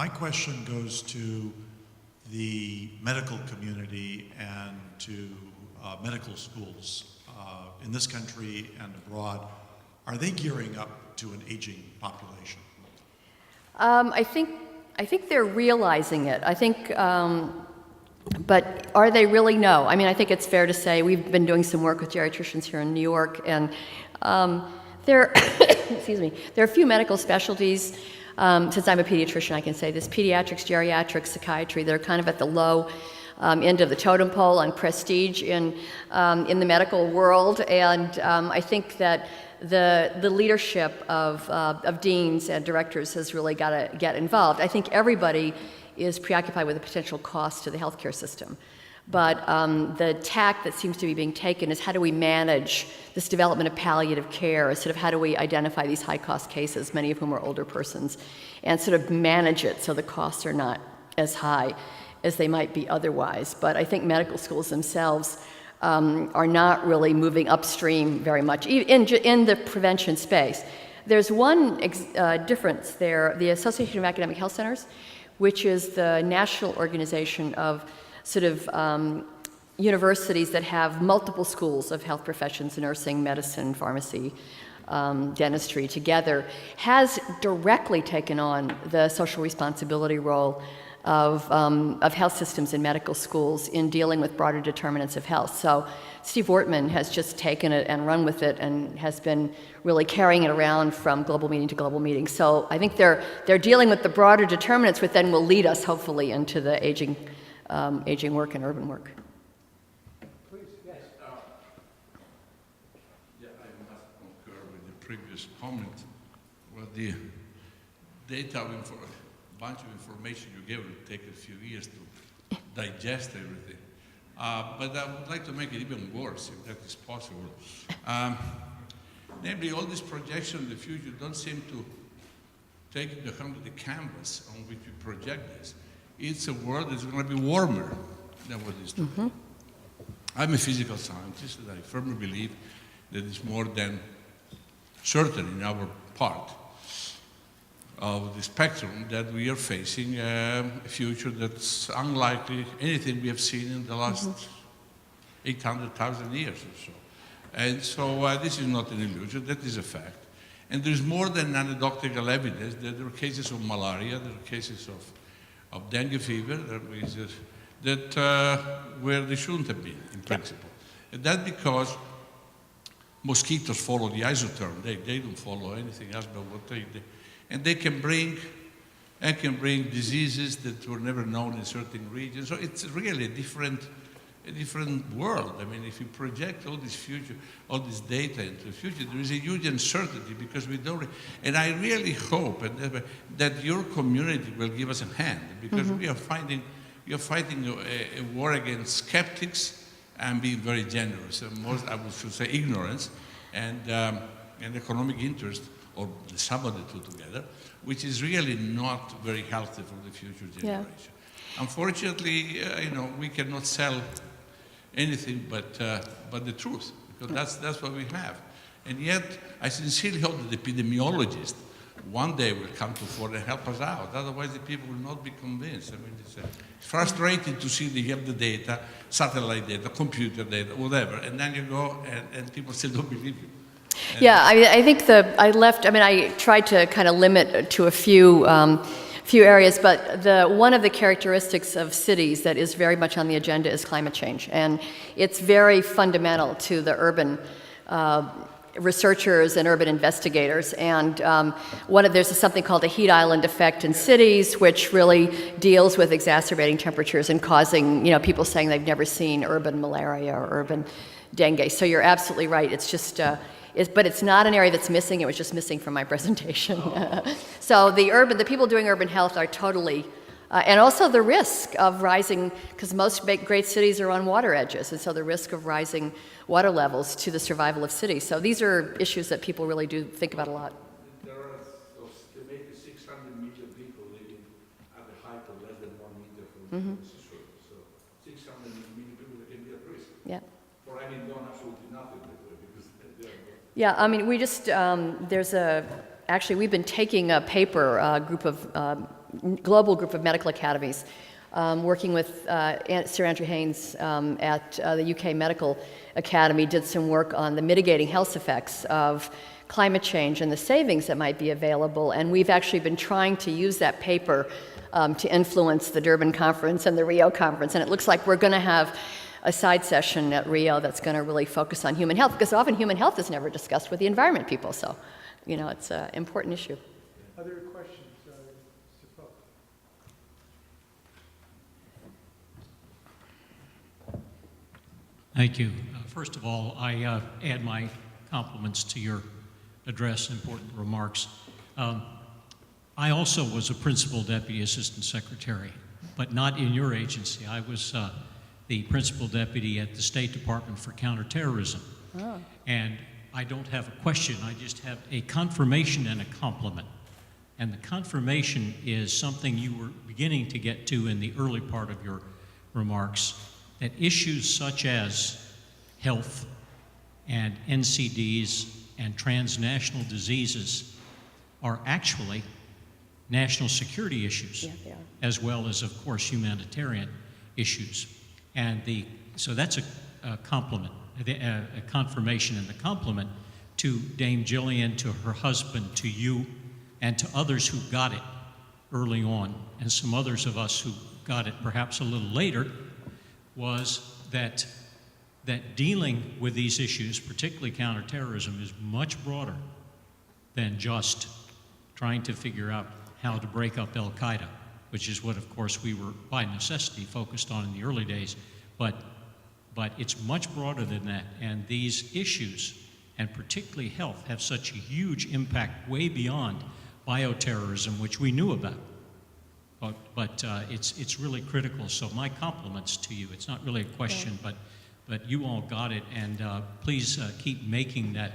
My question goes to the medical community and to medical schools in this country and abroad. Are they gearing up to an aging population? I think they're realizing it. I think, but are they really? No. I mean, I think it's fair to say we've been doing some work with geriatricians here in New York, and there, excuse me, there are a few medical specialties. Since I'm a pediatrician, I can say this: pediatrics, geriatrics, psychiatry. They're kind of at the low end of the totem pole on prestige in the medical world, and I think that the leadership of deans and directors has really got to get involved. I think everybody is preoccupied with the potential cost to the healthcare system. But the tack that seems to be being taken is how do we manage this development of palliative care, sort of how do we identify these high-cost cases, many of whom are older persons, and sort of manage it so the costs are not as high as they might be otherwise. But I think medical schools themselves are not really moving upstream very much in the prevention space. There's one difference there, the Association of Academic Health Centers, which is the national organization of sort of universities that have multiple schools of health professions, nursing, medicine, pharmacy, dentistry together, has directly taken on the social responsibility role of health systems and medical schools in dealing with broader determinants of health. So Steve Wortman has just taken it and run with it and has been really carrying it around from global meeting to global meeting. So I think they're dealing with the broader determinants, which then will lead us hopefully into the aging work and urban work. Please, yes. Yeah, I must concur with the previous comment. Well, the data bunch of information you gave will take a few years to digest everything. But I would like to make it even worse, if that is possible. Namely, all these projections in the future don't seem to take into account the canvas on which we project this. It's a world that's going to be warmer than what it is today. Mm-hmm. I'm a physical scientist, and I firmly believe that it's more than certain in our part of the spectrum that we are facing a future that's unlikely anything we have seen in the last 800,000 years or so. And so this is not an illusion, that is a fact. And there's more than anecdotal evidence that there are cases of malaria, there are cases of dengue fever, where they shouldn't have been, in principle. And that's because mosquitoes follow the isotherm. They don't follow anything else but what they and they can bring diseases that were never known in certain regions. So it's really a different world. I mean, if you project all this data into the future, there is a huge uncertainty because we don't. And I really hope that your community will give us a hand because we are fighting a war against skeptics and being very generous. And most, I should say, ignorance and economic interest, or the sum of the two together, which is really not very healthy for the future generation. Yeah. Unfortunately, we cannot sell anything but the truth, because that's what we have. And yet, I sincerely hope that the epidemiologists one day will come to fore and help us out. Otherwise, the people will not be convinced. I mean, it's frustrating to see they have the data, satellite data, computer data, whatever, and then you go and people still don't believe you. Yeah, I think I tried to kind of limit to a few areas, but one of the characteristics of cities that is very much on the agenda is climate change, and it's very fundamental to the urban researchers and urban investigators. And there's something called the heat island effect in cities, which really deals with exacerbating temperatures and causing, people saying they've never seen urban malaria or urban dengue. So you're absolutely right. It's just but it's not an area that's missing. It was just missing from my presentation. So the people doing urban health are totally, and also the risk of rising, because most great cities are on water edges, and so the risk of rising water levels to the survival of cities. So these are issues that people really do think about a lot. There are to make a 600-meter vehicle living at a height of less than 1 meter from the seashore. So 600-meter people can be at risk. Yeah. For having done absolutely nothing. Yeah, I mean, we just, actually we've been taking a paper, a group of global group of medical academies, working with Sir Andrew Haynes at the UK Medical Academy, did some work on the mitigating health effects of climate change and the savings that might be available. And we've actually been trying to use that paper to influence the Durban conference and the Rio conference. And it looks like we're going to have a side session at Rio that's going to really focus on human health, because often human health is never discussed with the environment people. So, you know, it's an important issue. Other questions? Mr. Pope? Thank you. First of all, I add my compliments to your address, important remarks. I also was a principal deputy assistant secretary, but not in your agency. I was the principal deputy at the State Department for Counterterrorism. Oh. And I don't have a question, I just have a confirmation and a compliment. And the confirmation is something you were beginning to get to in the early part of your remarks, that issues such as health and NCDs and transnational diseases are actually national security issues, Yeah, they are. as well as, of course, humanitarian issues. And so that's a compliment, a confirmation and a compliment to Dame Jillian, to her husband, to you, and to others who got it early on, and some others of us who got it perhaps a little later, was that dealing with these issues, particularly counterterrorism, is much broader than just trying to figure out how to break up Al-Qaeda, which is what, of course, we were by necessity focused on in the early days. But it's much broader than that. And these issues, and particularly health, have such a huge impact way beyond bioterrorism, which we knew about. But it's really critical. So my compliments to you. It's not really a question, but you all got it. And please keep making that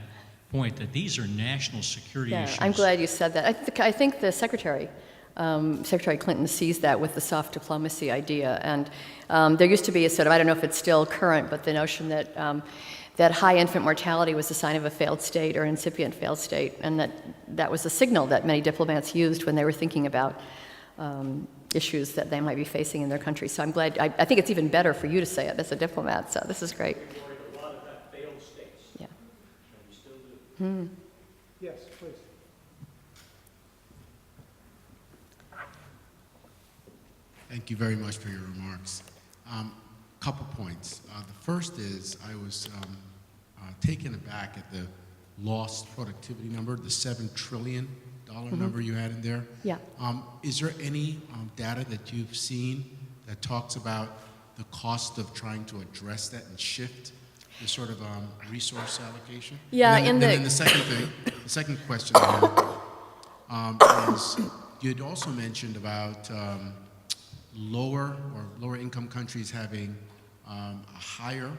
point that these are national security issues. I'm glad you said that. I think the Secretary Clinton sees that with the soft diplomacy idea. And there used to be a sort of, I don't know if it's still current, but the notion that that high infant mortality was a sign of a failed state or incipient failed state, and that was a signal that many diplomats used when they were thinking about issues that they might be facing in their country. So I'm glad, I think it's even better for you to say it as a diplomat, so this is great. A lot of that failed states. Yeah. And we still do. Yes, please. Thank you very much for your remarks. Couple points. The first is I was taken aback at the lost productivity number, the $7 trillion number you had in there. Yeah. Is there any data that you've seen that talks about the cost of trying to address that and shift the sort of resource allocation? Yeah, and then the second thing, the second question I have is you had also mentioned about lower income countries having a higher,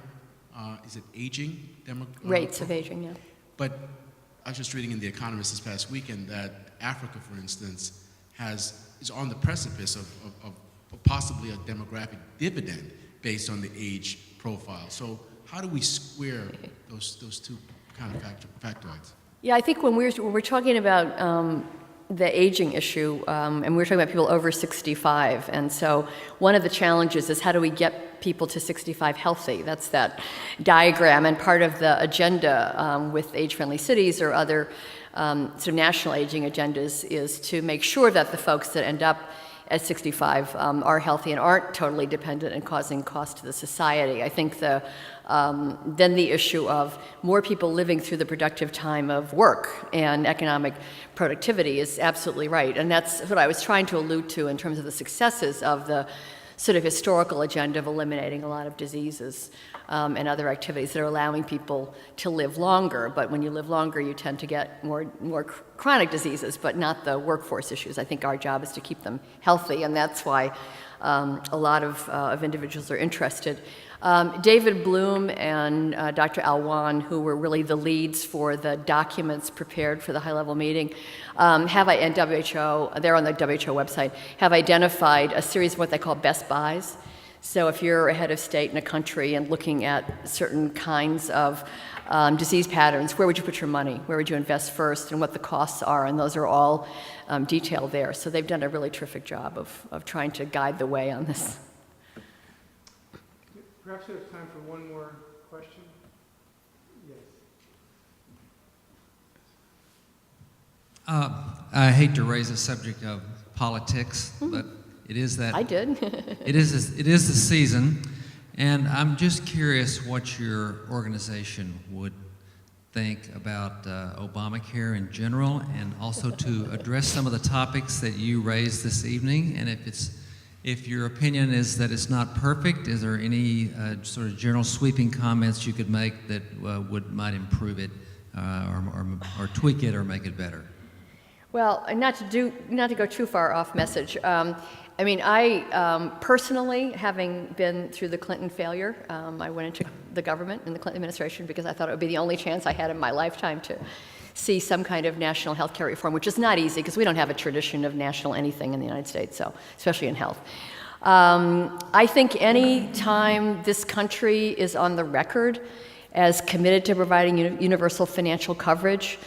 is it aging? Rates of aging, yeah. But I was just reading in The Economist this past weekend that Africa, for instance, is on the precipice of possibly a demographic dividend based on the age profile. So how do we square those two kind of factoids? Yeah, I think when we're talking about the aging issue, and we're talking about people over 65, and so one of the challenges is how do we get people to 65 healthy? That's that diagram, and part of the agenda with age-friendly cities or other sort of national aging agendas is to make sure that the folks that end up at 65 are healthy and aren't totally dependent and causing cost to the society. I think then the issue of more people living through the productive time of work and economic productivity is absolutely right. And that's what I was trying to allude to in terms of the successes of the sort of historical agenda of eliminating a lot of diseases and other activities that are allowing people to live longer. But when you live longer, you tend to get more chronic diseases, but not the workforce issues. I think our job is to keep them healthy, and that's why a lot of individuals are interested. David Bloom and Dr. Alwan, who were really the leads for the documents prepared for the high-level meeting, and WHO, they're on the WHO website, have identified a series of what they call best buys. So if you're a head of state in a country and looking at certain kinds of disease patterns, where would you put your money? Where would you invest first, and what the costs are? And those are all detailed there. So they've done a really terrific job of trying to guide the way on this. Perhaps we have time for one more question. Yes. I hate to raise the subject of politics, but it is that I did. it is the season, and I'm just curious what your organization would think about Obamacare in general, and also to address some of the topics that you raised this evening. And if your opinion is that it's not perfect, is there any sort of general sweeping comments you could make that might improve it, or tweak it, or make it better? Well, not to go too far off message. I mean, I personally, having been through the Clinton failure, I went into the government in the Clinton administration because I thought it would be the only chance I had in my lifetime to see some kind of national health care reform, which is not easy because we don't have a tradition of national anything in the United States, so especially in health. I think any time this country is on the record as committed to providing universal financial coverage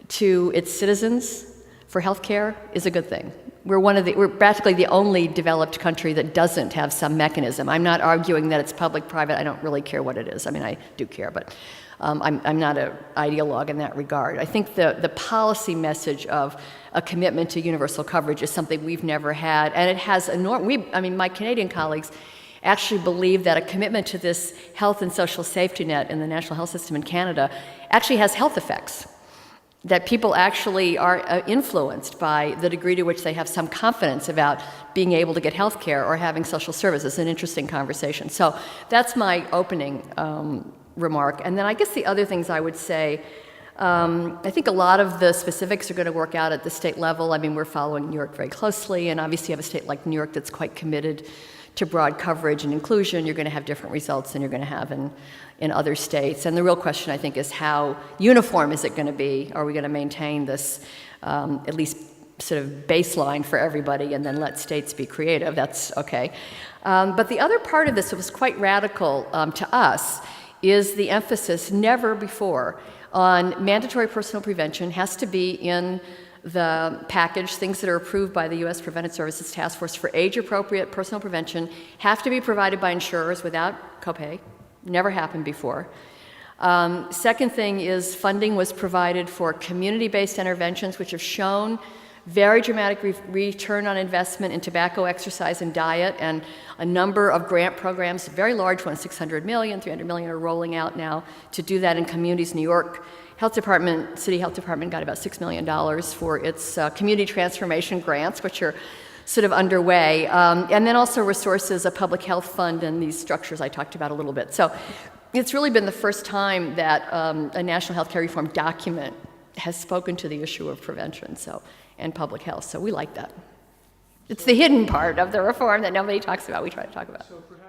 to its citizens for health care is a good thing. We're practically the only developed country that doesn't have some mechanism. I'm not arguing that it's public-private. I don't really care what it is. I mean, I do care, but I'm not an ideologue in that regard. I think the policy message of a commitment to universal coverage is something we've never had, and it has my Canadian colleagues actually believe that a commitment to this health and social safety net in the national health system in Canada actually has health effects, that people actually are influenced by the degree to which they have some confidence about being able to get health care or having social services. An interesting conversation. So that's my opening remark. And then I guess the other things I would say, I think a lot of the specifics are going to work out at the state level. I mean, we're following New York very closely, and obviously you have a state like New York that's quite committed to broad coverage and inclusion. You're going to have different results than you're going to have in other states. And the real question, I think, is how uniform is it going to be? Are we going to maintain this at least sort of baseline for everybody and then let states be creative? That's okay. But the other part of this that was quite radical to us is the emphasis, never before, on mandatory personal prevention has to be in the package. Things that are approved by the U.S. Preventive Services Task Force for age-appropriate personal prevention have to be provided by insurers without copay. Never happened before. Second thing is funding was provided for community-based interventions, which have shown very dramatic return on investment in tobacco, exercise, and diet, and a number of grant programs, very large ones, $600 million, $300 million are rolling out now to do that in communities. New York Health Department, City Health Department got about $6 million for its community transformation grants, which are sort of underway, and then also resources, a public health fund, and these structures I talked about a little bit. So it's really been the first time that a national health care reform document has spoken to the issue of prevention and public health, so we like that. It's the hidden part of the reform that nobody talks about, we try to talk about. So perhaps